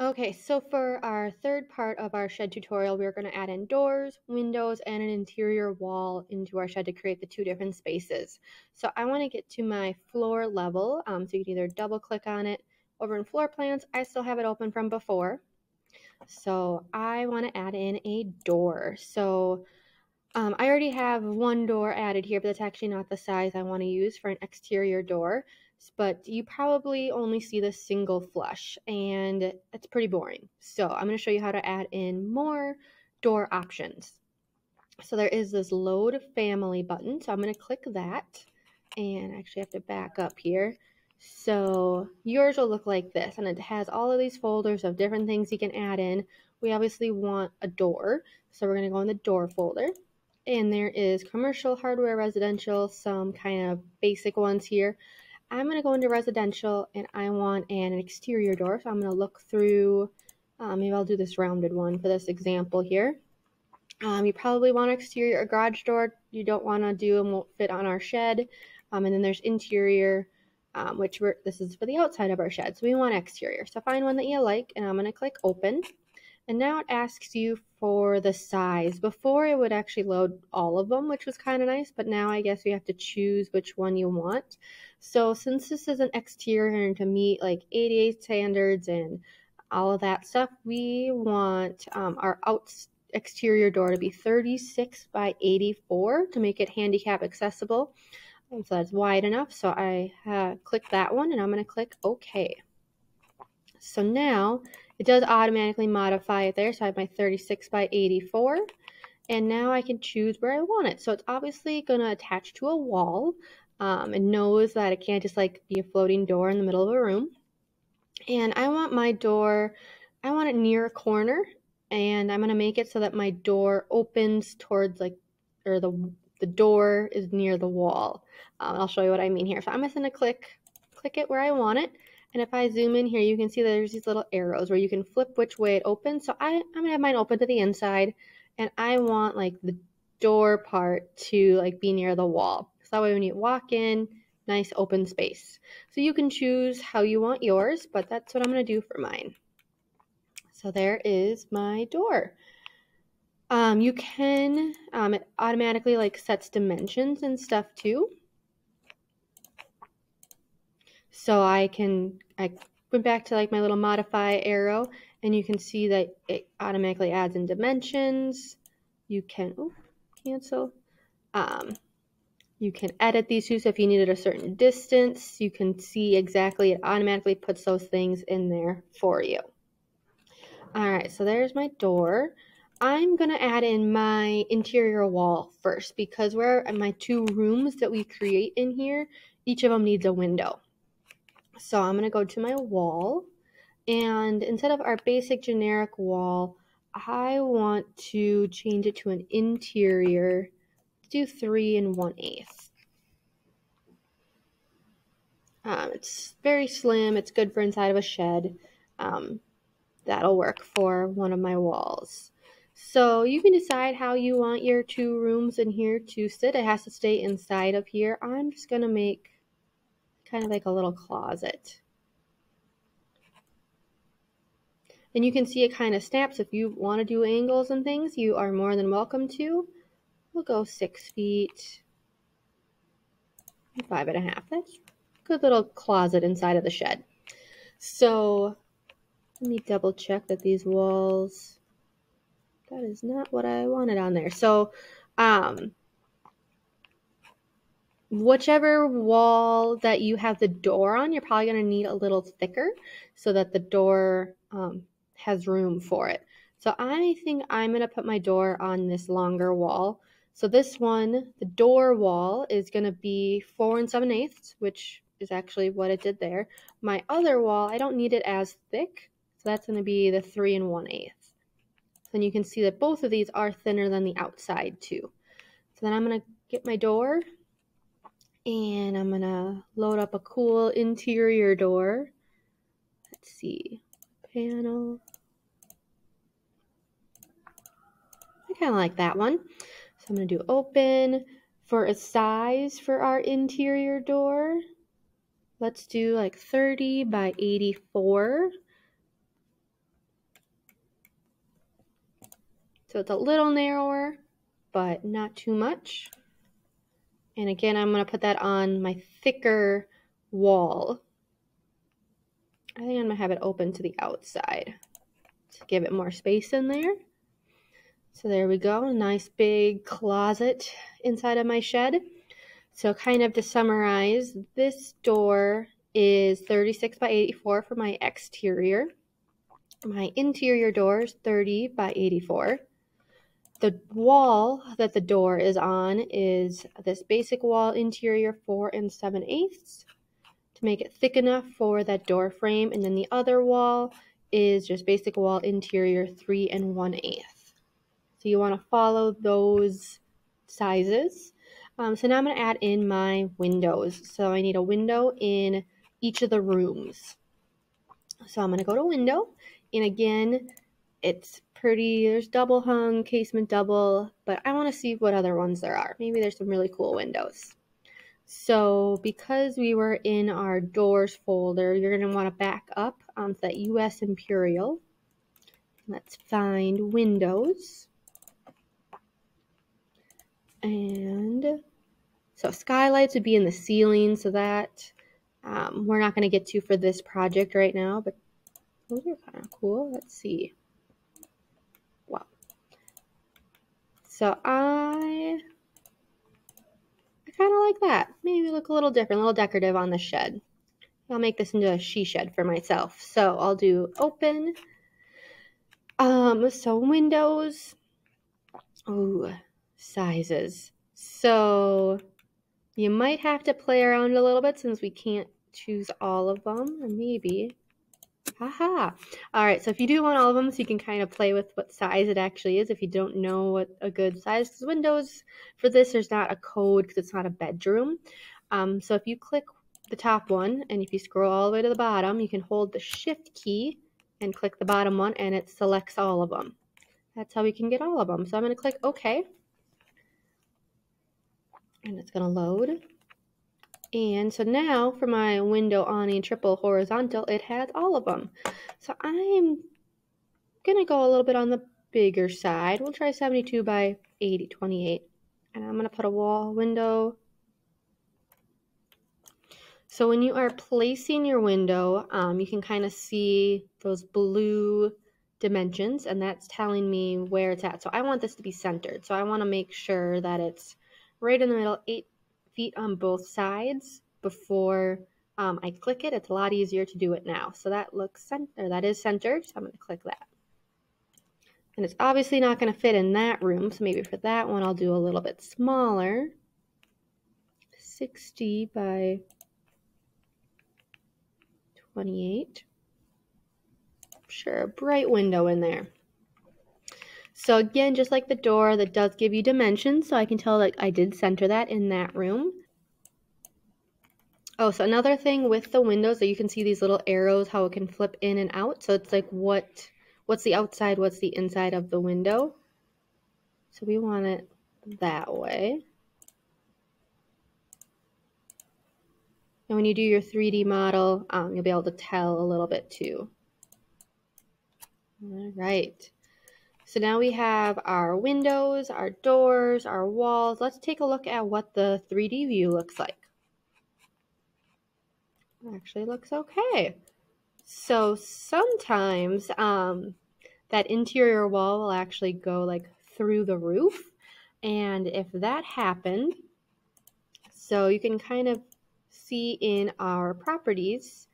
Okay, so for our third part of our shed tutorial, we're going to add in doors, windows, and an interior wall into our shed to create the two different spaces. So I want to get to my floor level, so you can either double click on it. Over in floor plans, I still have it open from before. So I want to add in a door. So I already have one door added here, but that's actually not the size I want to use for an exterior door. But you probably only see the single flush, and it's pretty boring. So I'm going to show you how to add in more door options. So there is this load family button. So I'm going to click that, and I actually have to back up here. So yours will look like this, and it has all of these folders of different things you can add in. We obviously want a door, so we're going to go in the door folder. And there is commercial, hardware, residential, some kind of basic ones here. I'm going to go into residential, and I want an exterior door. So I'm going to look through, maybe I'll do this rounded one for this example here. You probably want exterior, a garage door you don't want to do and won't fit on our shed. And then there's interior, this is for the outside of our shed. So we want exterior. So find one that you like, and I'm going to click open. And now it asks you for the size. Before it would actually load all of them, which was kind of nice, but now I guess you have to choose which one you want. So since this is an exterior and to meet like ADA standards and all of that stuff, we want our exterior door to be 36 by 84 to make it handicap accessible. And so that's wide enough. So I click that one, and I'm going to click OK. So now it does automatically modify it there. So I have my 36 by 84. And now I can choose where I want it. So it's obviously going to attach to a wall. It knows that it can't just like be a floating door in the middle of a room. And I want my door, I want it near a corner. And I'm going to make it so that my door opens towards like, or the door is near the wall. I'll show you what I mean here. So I'm just going to click it where I want it. And if I zoom in here, you can see that there's these little arrows where you can flip which way it opens. So I'm going to have mine open to the inside, and I want like the door part to like be near the wall. So that way when you walk in, nice open space. So you can choose how you want yours, but that's what I'm going to do for mine. So there is my door. You can, it automatically like sets dimensions and stuff too. So I went back to like my little modify arrow, and you can see that it automatically adds in dimensions. You can, cancel. You can edit these two, so if you needed a certain distance, you can see exactly, it automatically puts those things in there for you. All right, so there's my door. I'm gonna add in my interior wall first, because where my two rooms that we create in here, each of them needs a window. So I'm gonna go to my wall, and instead of our basic generic wall, I want to change it to an interior. Let's do 3 1/8. It's very slim. It's good for inside of a shed. That'll work for one of my walls. So you can decide how you want your two rooms in here to sit. It has to stay inside of here. I'm just going to make kind of like a little closet. And you can see it kind of snaps. If you want to do angles and things, you are more than welcome to. We'll go 6 feet, 5.5. That's a good little closet inside of the shed. So let me double check that these walls, that is not what I wanted on there. So whichever wall that you have the door on, you're probably going to need a little thicker so that the door has room for it. So I think I'm going to put my door on this longer wall. So this one, the door wall, is going to be 4 7/8, which is actually what it did there. My other wall, I don't need it as thick, so that's going to be the 3 1/8. Then you can see that both of these are thinner than the outside too. So then I'm going to get my door, and I'm going to load up a cool interior door. Let's see, panel. I kind of like that one. So I'm going to do open. For a size for our interior door, let's do like 30 by 84. So it's a little narrower, but not too much. And again, I'm going to put that on my thicker wall. I think I'm going to have it open to the outside to give it more space in there. So there we go, a nice big closet inside of my shed. So kind of to summarize, this door is 36 by 84 for my exterior. My interior door is 30 by 84. The wall that the door is on is this basic wall interior 4 7/8 to make it thick enough for that door frame. And then the other wall is just basic wall interior 3 1/8. So you want to follow those sizes. So now I'm going to add in my windows. So I need a window in each of the rooms. So I'm going to go to window, and again, it's pretty, there's double hung, casement double, but I want to see what other ones there are. Maybe there's some really cool windows. So because we were in our doors folder, you're going to want to back up onto that US Imperial. Let's find windows. And so skylights would be in the ceiling, so that we're not going to get to for this project right now, but those are kind of cool. Let's see. Wow. So I kind of like that. Maybe look a little different, a little decorative on the shed. I'll make this into a she shed for myself. So I'll do open. So windows. Ooh, sizes. So you might have to play around a little bit since we can't choose all of them, or maybe. Haha. All right, so if you do want all of them, so you can kind of play with what size it actually is if you don't know what a good size, because windows for this, there's not a code because it's not a bedroom. So if you click the top one, and if you scroll all the way to the bottom, you can hold the shift key and click the bottom one, and it selects all of them. That's how we can get all of them. So I'm going to click OK. And it's going to load. And so now for my window awning triple horizontal, it has all of them. So I'm going to go a little bit on the bigger side. We'll try 72 by 28. And I'm going to put a wall window. So when you are placing your window, you can kind of see those blue dimensions, and that's telling me where it's at. So I want this to be centered. So I want to make sure that it's right in the middle, 8 feet on both sides before I click it. It's a lot easier to do it now. So that looks centered. That is centered. So I'm going to click that. And it's obviously not going to fit in that room. So maybe for that one, I'll do a little bit smaller. 60 by 28. Sure, a bright window in there. So again, just like the door, that does give you dimensions, so I can tell that I did center that in that room. Oh, so another thing with the windows that you can see these little arrows, how it can flip in and out. So it's like what's the outside, what's the inside of the window. So we want it that way. And when you do your 3D model, you'll be able to tell a little bit too. All right. So now we have our windows, our doors, our walls. Let's take a look at what the 3D view looks like. It actually looks okay. So sometimes that interior wall will actually go like through the roof. And if that happened, so you can kind of see in our properties,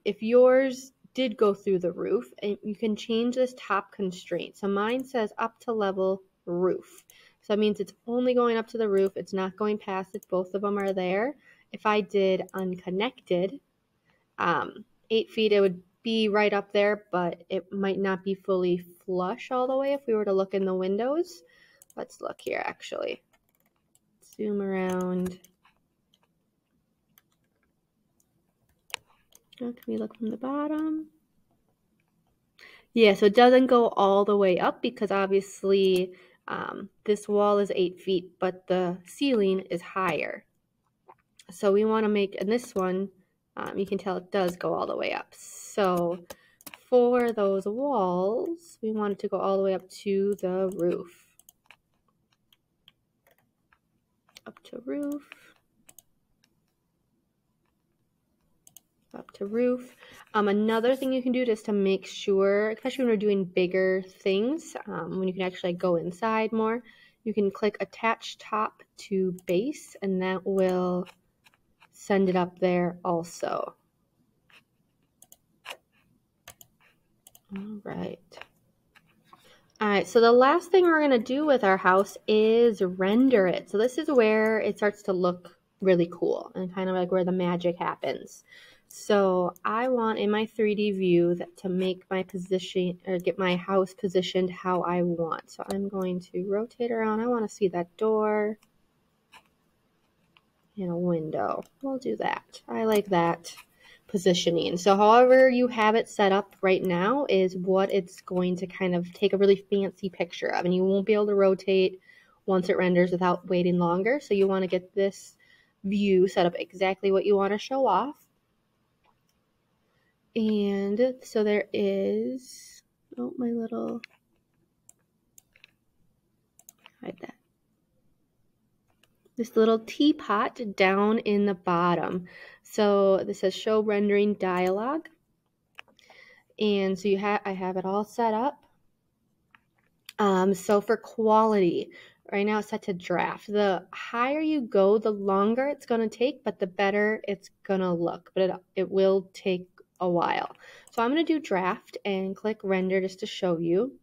if yours did go through the roof, and you can change this top constraint. So mine says up to level roof. So that means it's only going up to the roof. It's not going past it. Both of them are there. If I did unconnected, 8 feet, it would be right up there, but it might not be fully flush all the way if we were to look in the windows. Let's look here actually. Zoom around. Can we look from the bottom? Yeah, so it doesn't go all the way up because obviously this wall is 8 feet, but the ceiling is higher. So we want to make, and this one, you can tell it does go all the way up. So for those walls, we want it to go all the way up to the roof. Up to roof. Up to roof. Another thing you can do just to make sure, especially when we're doing bigger things, when you can actually go inside more, you can click attach top to base, and that will send it up there also. All right. All right, so the last thing we're going to do with our house is render it. So this is where it starts to look really cool and kind of like where the magic happens. So I want in my 3D view to make my position or get my house positioned how I want. So I'm going to rotate around. I want to see that door and a window. We'll do that. I like that positioning. So however you have it set up right now is what it's going to kind of take a really fancy picture of, and you won't be able to rotate once it renders without waiting longer. So you want to get this view set up exactly what you want to show off. And so there is, oh, my little, hide that. This little teapot down in the bottom. So this says show rendering dialog. And so I have it all set up. So for quality, right now it's set to draft. The higher you go, the longer it's going to take, but the better it's going to look. But it will take a while. So I'm going to do draft and click render just to show you.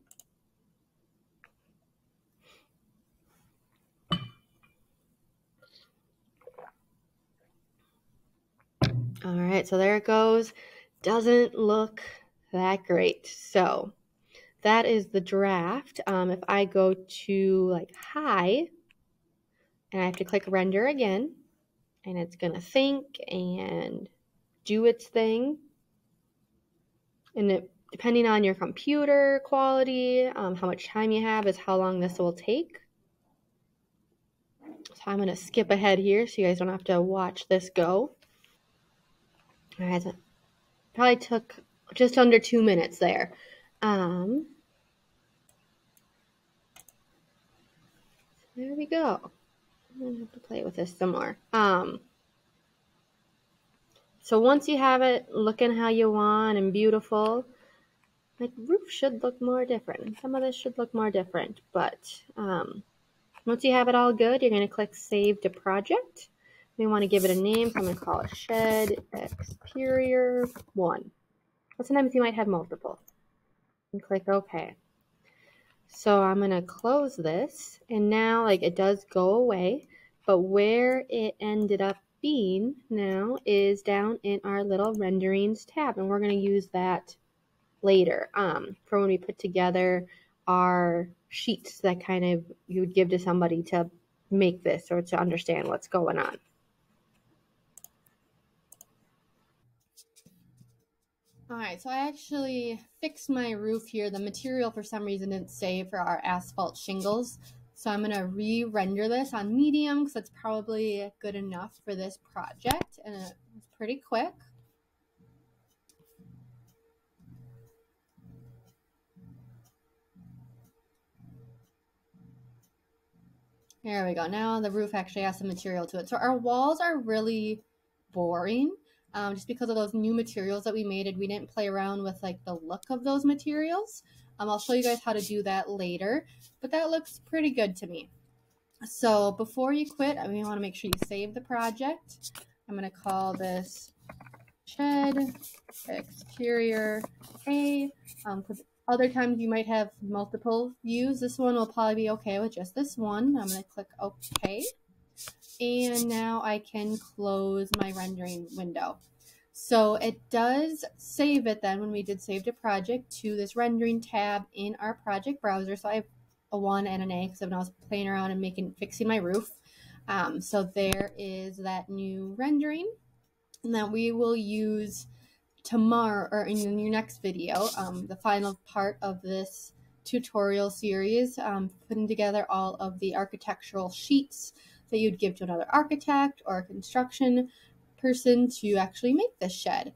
All right, so there it goes. Doesn't look that great. So that is the draft. If I go to like high, and I have to click render again, and it's gonna think and do its thing. And depending on your computer quality, how much time you have is how long this will take. So I'm gonna skip ahead here so you guys don't have to watch this go. All right, so probably took just under 2 minutes there. There we go. I'm gonna have to play with this some more. So once you have it looking how you want and beautiful, my roof should look more different. Some of this should look more different, but once you have it all good, you're going to click Save to Project. We want to give it a name, so I'm going to call it Shed Exterior 1. But sometimes you might have multiple. And click OK. So I'm going to close this, and now like it does go away, but where it ended up being now is down in our little renderings tab, and we're going to use that later for when we put together our sheets that kind of you would give to somebody to make this or to understand what's going on. All right, so I actually fixed my roof here. The material for some reason didn't save for our asphalt shingles. So I'm gonna re-render this on medium because that's probably good enough for this project, and it's pretty quick. There we go. Now the roof actually has some material to it. So our walls are really boring just because of those new materials that we made. We didn't play around with like the look of those materials. I'll show you guys how to do that later, but that looks pretty good to me. So before you quit, I mean, you want to make sure you save the project. I'm going to call this Shed Exterior A. Other times you might have multiple views. This one will probably be okay with just this one. I'm going to click OK. And now I can close my rendering window. So it does save it then when we did save the project to this rendering tab in our project browser. So I have a 1 and an A because I was playing around and fixing my roof. So there is that new rendering that we will use tomorrow or in your next video, the final part of this tutorial series, putting together all of the architectural sheets that you'd give to another architect or a construction person to actually make this shed.